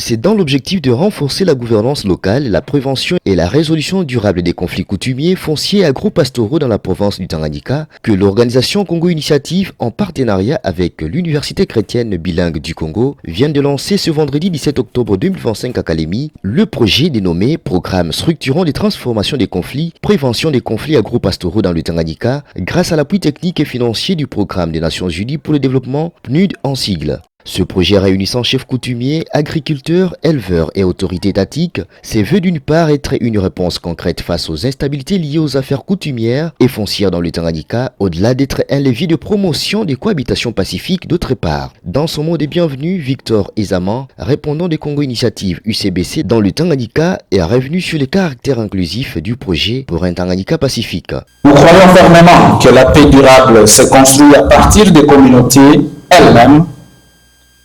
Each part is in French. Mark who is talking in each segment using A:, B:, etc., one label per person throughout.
A: C'est dans l'objectif de renforcer la gouvernance locale, la prévention et la résolution durable des conflits coutumiers, fonciers et agro-pastoraux dans la province du Tanganyika que l'organisation Congo Initiative, en partenariat avec l'Université chrétienne bilingue du Congo, vient de lancer ce vendredi 17 octobre 2025 à Kalemi le projet dénommé Programme structurant des transformations des conflits, prévention des conflits agro-pastoraux dans le Tanganyika, grâce à l'appui technique et financier du Programme des Nations Unies pour le développement, PNUD en sigle. Ce projet réunissant chefs coutumiers, agriculteurs, éleveurs et autorités étatiques s'est veut d'une part être une réponse concrète face aux instabilités liées aux affaires coutumières et foncières dans le Tanganyika, au-delà d'être un levier de promotion des cohabitations pacifiques d'autre part. Dans son mot de bienvenue, Victor Ezaman, répondant des Congo Initiative UCBC dans le Tanganyika, est revenu sur les caractères inclusifs du projet pour un Tanganyika pacifique.
B: Nous croyons fermement que la paix durable se construit à partir des communautés elles-mêmes,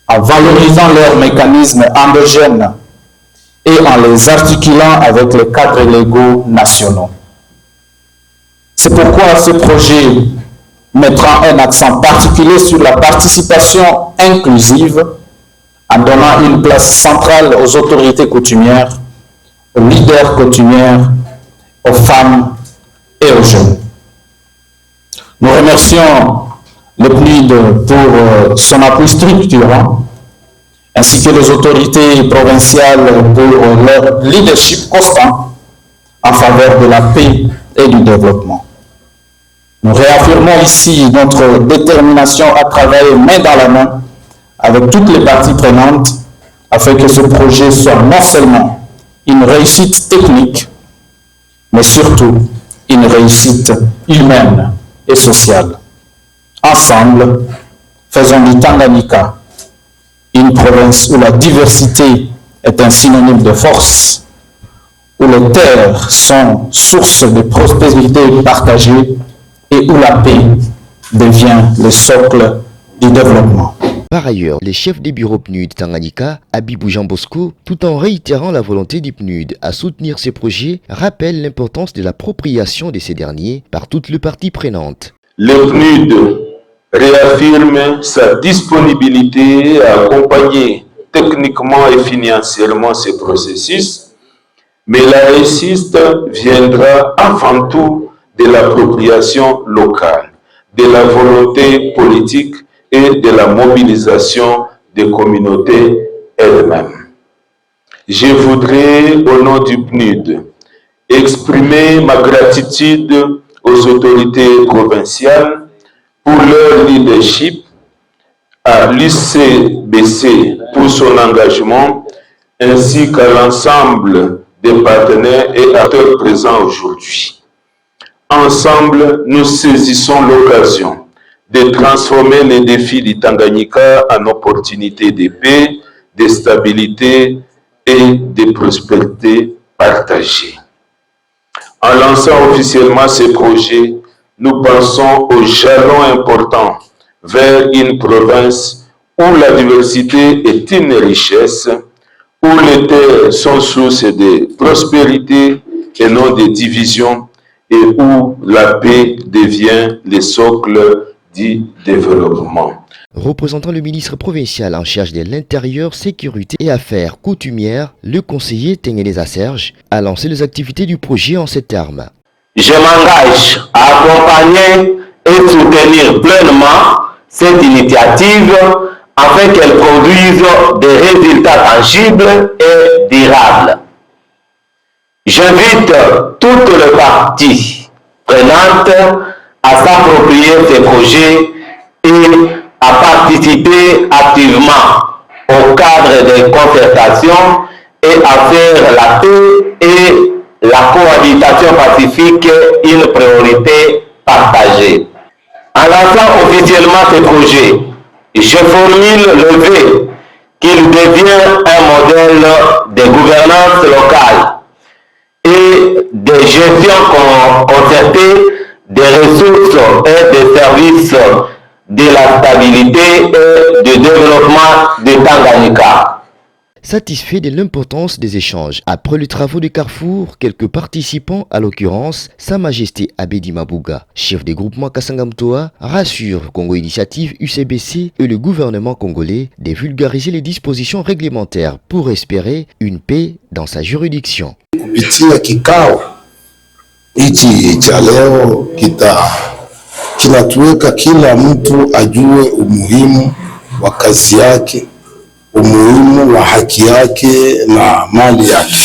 B: en valorisant leurs mécanismes endogènes et en les articulant avec les cadres légaux nationaux. C'est pourquoi ce projet mettra un accent particulier sur la participation inclusive en donnant une place centrale aux autorités coutumières, aux leaders coutumières, aux femmes et aux jeunes. Nous remercions le PNUD pour son appui structurant, ainsi que les autorités provinciales pour leur leadership constant en faveur de la paix et du développement. Nous réaffirmons ici notre détermination à travailler main dans la main avec toutes les parties prenantes afin que ce projet soit non seulement une réussite technique, mais surtout une réussite humaine et sociale. Ensemble, faisons du Tanganyika une province où la diversité est un synonyme de force, où les terres sont source de prospérité partagée et où la paix devient le socle du développement.
A: Par ailleurs, les chefs des bureaux PNUD Tanganyika, Abibou Jean Bosco, tout en réitérant la volonté du PNUD à soutenir ces projets, rappellent l'importance de l'appropriation de ces derniers par toutes les parties prenantes.
C: Le PNUD réaffirme sa disponibilité à accompagner techniquement et financièrement ces processus, mais la réussite viendra avant tout de l'appropriation locale, de la volonté politique et de la mobilisation des communautés elles-mêmes. Je voudrais, au nom du PNUD, exprimer ma gratitude aux autorités provinciales pour leur leadership, à l'UCBC pour son engagement, ainsi qu'à l'ensemble des partenaires et acteurs présents aujourd'hui. Ensemble, nous saisissons l'occasion de transformer les défis du Tanganyika en opportunités de paix, de stabilité et de prospérité partagée. En lançant officiellement ces projets, nous pensons aux jalons importants vers une province où la diversité est une richesse, où les terres sont source de prospérité et non de division, et où la paix devient le socle du développement.
A: Représentant le ministre provincial en charge de l'intérieur, sécurité et affaires coutumières, le conseiller Tengeneza Serge a lancé les activités du projet en ces termes.
D: Je m'engage à accompagner et soutenir pleinement cette initiative afin qu'elle produise des résultats tangibles et durables. J'invite toutes les parties prenantes à s'approprier ces projets et à participer activement au cadre des concertations et à faire la paix et la cohabitation pacifique une priorité partagée. En lançant officiellement ce projet, je formule le vœu qu'il devienne un modèle de gouvernance locale et de gestion concertée des ressources et des services de la stabilité et du développement du Tanganyika.
A: satisfait de l'importance des échanges. Après les travaux de Carrefour, quelques participants, à l'occurrence Sa Majesté Abedi Mabouga, chef des groupements Kasangamtoa, rassure Congo Initiative UCBC et le gouvernement congolais de vulgariser les dispositions réglementaires pour espérer une paix dans sa juridiction.
E: Kupitia kikao hichi cha leo kinatuweka kila mtu ajue umuhimu wa kazi yake, umuhimu wa haki yake na mali yake.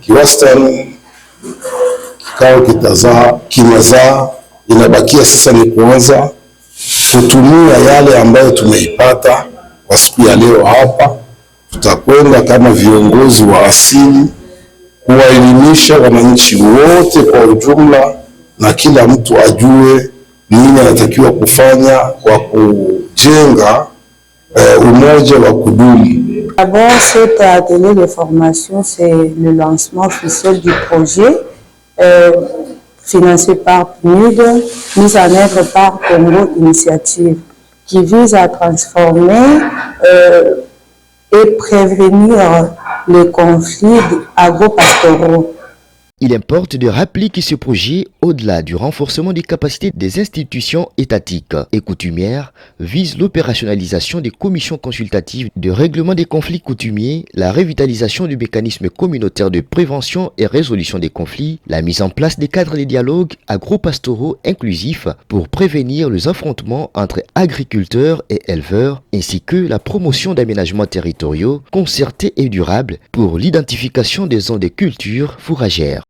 E: Kiwastani kikao kimezaa, inabakia sasa ni kuanza kutumia yale ambayo tumeipata kwa siku ya leo hapa. Tutakwenda kama viongozi wa asili kuwaelimisha wananchi wote kwa ujumla, na kila mtu ajue nini anatakiwa kufanya kwa kujenga umoja wa kudumu.
F: D'abord, cet atelier de formation, c'est le lancement officiel du projet financé par PNUD, mis en œuvre par Congo Initiative, qui vise à transformer et prévenir les conflits agro-pastoraux.
A: Il importe de rappeler que ce projet, au-delà du renforcement des capacités des institutions étatiques et coutumières, vise l'opérationnalisation des commissions consultatives de règlement des conflits coutumiers, la revitalisation du mécanisme communautaire de prévention et résolution des conflits, la mise en place des cadres de dialogue agro-pastoraux inclusifs pour prévenir les affrontements entre agriculteurs et éleveurs, ainsi que la promotion d'aménagements territoriaux concertés et durables pour l'identification des zones de culture fourragères.